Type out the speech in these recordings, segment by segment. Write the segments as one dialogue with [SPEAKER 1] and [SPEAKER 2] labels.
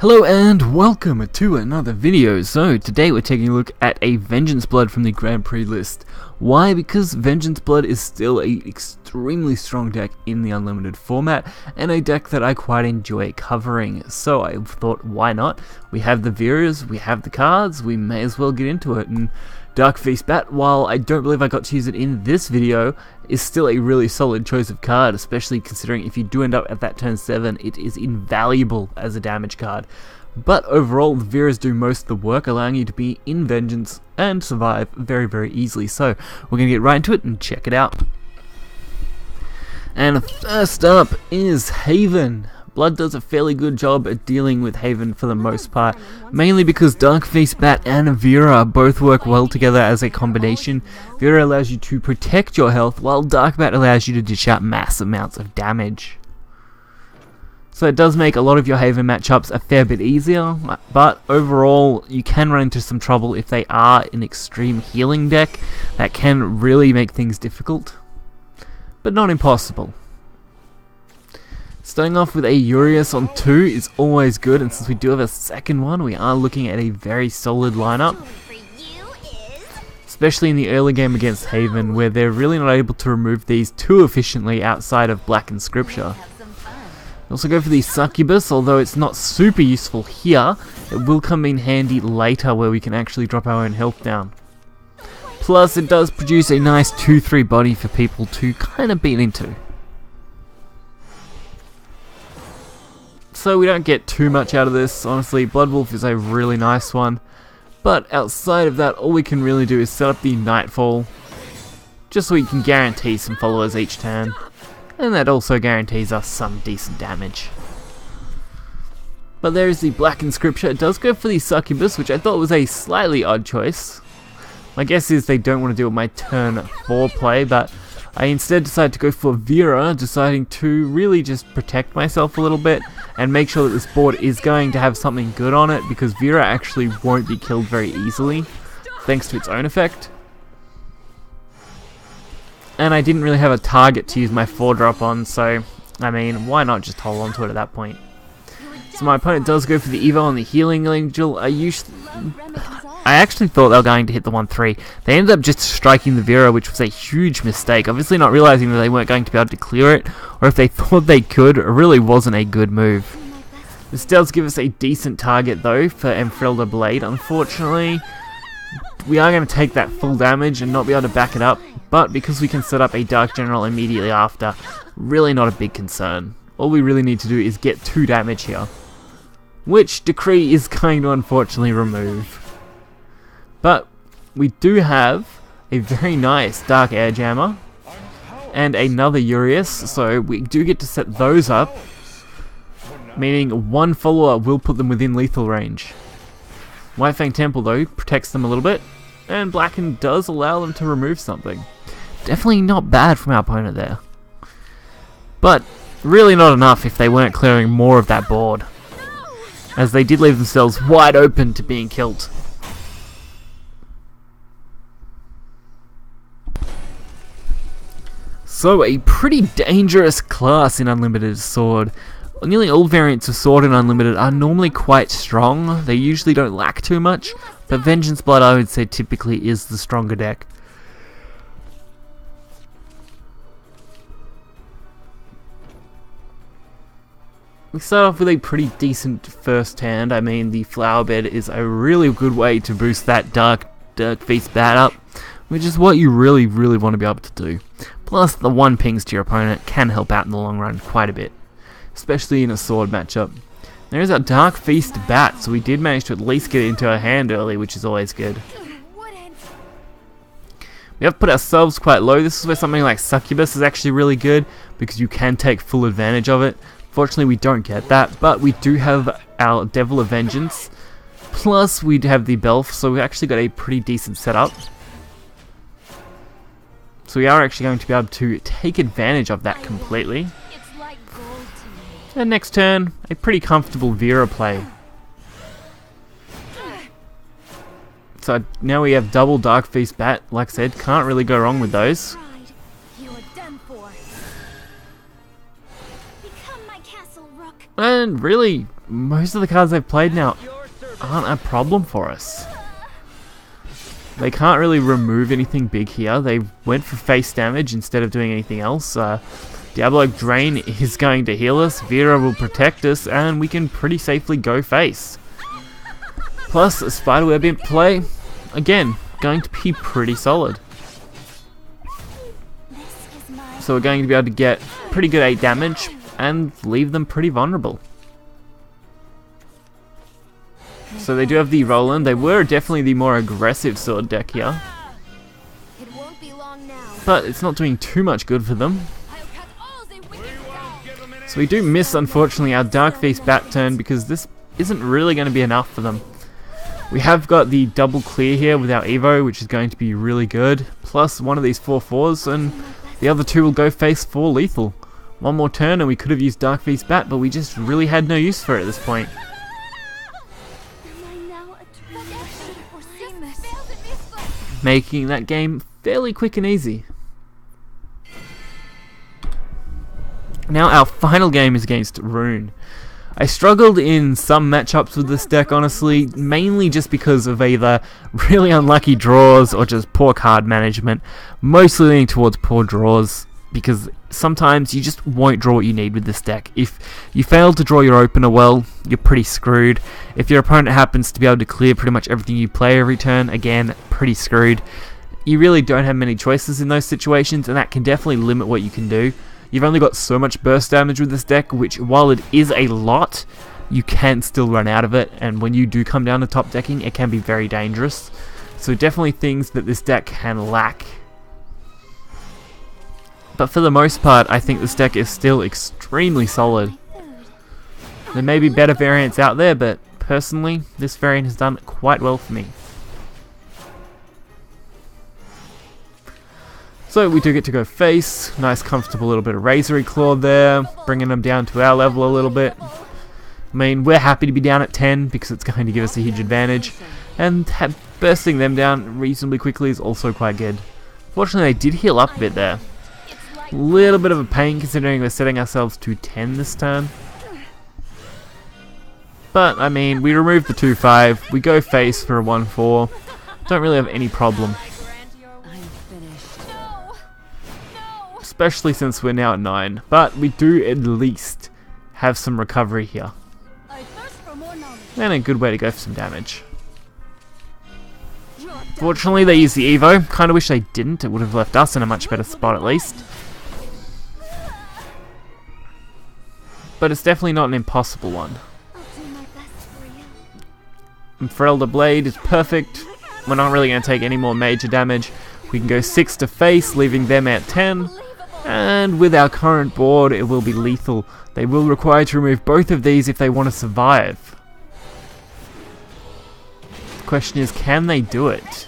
[SPEAKER 1] Hello and welcome to another video. So today we're taking a look at a Vengeance Blood from the Grand Prix list. Why? Because Vengeance Blood is still a extremely strong deck in the unlimited format and a deck that I quite enjoy covering. So I thought, why not? We have the Viras, we have the cards, we may as well get into it. And Dark Feast Bat, while I don't believe I got to use it in this video, is still a really solid choice of card, especially considering if you do end up at that turn 7, it is invaluable as a damage card. But overall, the Viras do most of the work, allowing you to be in Vengeance and survive very, very easily. So we're going to get right into it and check it out. And first up is Haven. Blood does a fairly good job at dealing with Haven for the most part, mainly because Dark Feast Bat and Vera both work well together as a combination. Vera allows you to protect your health, while Dark Bat allows you to dish out mass amounts of damage. So it does make a lot of your Haven matchups a fair bit easier, but overall you can run into some trouble if they are an extreme healing deck. That can really make things difficult, but not impossible. Starting off with a Urias on 2 is always good, and since we do have a second one, we are looking at a very solid lineup. Especially in the early game against Haven, where they're really not able to remove these too efficiently outside of Black and Scripture. We also go for the Succubus, although it's not super useful here, it will come in handy later where we can actually drop our own health down. Plus, it does produce a nice 2-3 body for people to kind of beat into. So we don't get too much out of this. Honestly, Bloodwolf is a really nice one, but outside of that, all we can really do is set up the Nightfall, just so we can guarantee some followers each turn, and that also guarantees us some decent damage. But there is the Black Inscription. It does go for the Succubus, which I thought was a slightly odd choice. My guess is they don't want to do it my turn 4 play, but I instead decided to go for Vera, deciding to really just protect myself a little bit and make sure that this board is going to have something good on it, because Vera actually won't be killed very easily thanks to its own effect. And I didn't really have a target to use my 4-drop on, so I mean, why not just hold on to it at that point? So my opponent does go for the Evo on the Healing Angel. I actually thought they were going to hit the 1-3. They ended up just striking the Vera, which was a huge mistake. Obviously not realizing that they weren't going to be able to clear it, or if they thought they could, it really wasn't a good move. This does give us a decent target though for Enfrilda Blade. Unfortunately, we are going to take that full damage and not be able to back it up, but because we can set up a Dark General immediately after, really not a big concern. All we really need to do is get 2 damage here, which Decree is going to unfortunately remove. But we do have a very nice Dark Air Jammer and another Urias, so we do get to set those up, meaning one follower will put them within lethal range. White Fang Temple though protects them a little bit, and Blacken does allow them to remove something. Definitely not bad from our opponent there, but really not enough if they weren't clearing more of that board, as they did leave themselves wide open to being killed. So a pretty dangerous class in Unlimited Sword. Nearly all variants of Sword in Unlimited are normally quite strong. They usually don't lack too much, but Vengeance Blood I would say typically is the stronger deck. We start off with a pretty decent first hand. I mean, the Flower Bed is a really good way to boost that Dark Feast Bat up, which is what you really want to be able to do. Plus, the 1 pings to your opponent can help out in the long run quite a bit, especially in a sword matchup. There is our Dark Feast Bat, so we did manage to at least get it into our hand early, which is always good. We have put ourselves quite low. This is where something like Succubus is actually really good, because you can take full advantage of it. Fortunately, we don't get that, but we do have our Devil of Vengeance, plus we have the Belf, so we actually got a pretty decent setup. So we are actually going to be able to take advantage of that completely. And next turn, a pretty comfortable Vera play. So now we have double Dark Feast Bat, like I said, can't really go wrong with those.
[SPEAKER 2] Become my castle rook.
[SPEAKER 1] And really, most of the cards they've played now aren't a problem for us. They can't really remove anything big here. They went for face damage instead of doing anything else. Diablo Drain is going to heal us, Vera will protect us, and we can pretty safely go face. Plus, a Spiderweb Imp play, again, going to be pretty solid. So we're going to be able to get pretty good 8 damage and leave them pretty vulnerable. So they do have the Roland. They were definitely the more aggressive sword deck here. But it's not doing too much good for them. So we do miss, unfortunately, our Dark Feast Bat turn because this isn't really going to be enough for them. We have got the double clear here with our Evo, which is going to be really good. Plus one of these 4/4s, and the other two will go face 4 lethal. One more turn and we could have used Dark Feast Bat, but we just really had no use for it at this point. Making that game fairly quick and easy. Now our final game is against Rune. I struggled in some matchups with this deck, honestly, mainly just because of either really unlucky draws or just poor card management. Mostly leaning towards poor draws, because sometimes you just won't draw what you need with this deck. If you fail to draw your opener well, you're pretty screwed. If your opponent happens to be able to clear pretty much everything you play every turn, again, pretty screwed. You really don't have many choices in those situations, and that can definitely limit what you can do. You've only got so much burst damage with this deck, which, while it is a lot, you can still run out of it, and when you do come down to top decking, it can be very dangerous. So definitely things that this deck can lack. But for the most part, I think this deck is still extremely solid. There may be better variants out there, but personally, this variant has done quite well for me. So we do get to go face, nice comfortable little bit of Razory Claw there, bringing them down to our level a little bit. I mean, we're happy to be down at 10 because it's going to give us a huge advantage, and bursting them down reasonably quickly is also quite good. Fortunately, they did heal up a bit there. A little bit of a pain considering we're setting ourselves to 10 this turn. But, I mean, we remove the 2/5, we go face for a 1/4, don't really have any problem. Especially since we're now at 9, but we do at least have some recovery here. And a good way to go for some damage. Fortunately, they used the Evo. Kind of wish they didn't, it would have left us in a much better spot at least. But it's definitely not an impossible one. And Ferelda Blade is perfect. We're not really going to take any more major damage. We can go 6 to face, leaving them at 10. And with our current board, it will be lethal. They will require to remove both of these if they want to survive. The question is, can they do it?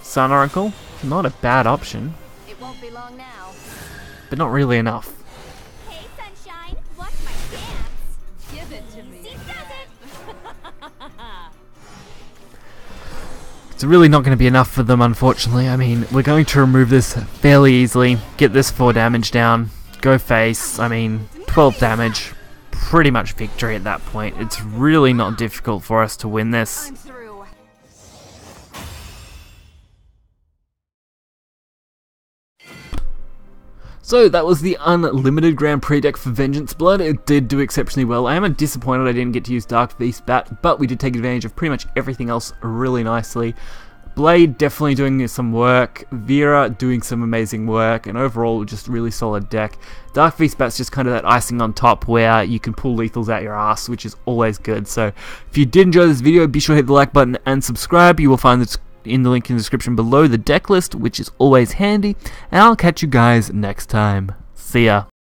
[SPEAKER 1] Sun Oracle? Not a bad option.
[SPEAKER 2] It won't be long now.
[SPEAKER 1] But not really enough.
[SPEAKER 2] Hey, sunshine, watch my dance. Give it to me. She does it.
[SPEAKER 1] It's really not going to be enough for them, unfortunately. I mean, we're going to remove this fairly easily, get this 4 damage down, go face, I mean, 12 damage, pretty much victory at that point. It's really not difficult for us to win this.
[SPEAKER 2] I'm through.
[SPEAKER 1] So that was the unlimited Grand Prix deck for Vengeance Blood. It did do exceptionally well. I am disappointed I didn't get to use Dark Feast Bat, but we did take advantage of pretty much everything else really nicely. Blade definitely doing some work, Vera doing some amazing work, and overall just really solid deck. Dark Feast Bat's just kind of that icing on top where you can pull lethals out your ass, which is always good. So if you did enjoy this video, be sure to hit the like button and subscribe. You will find this in the link in the description below, the deck list, which is always handy, and I'll catch you guys next time. See ya.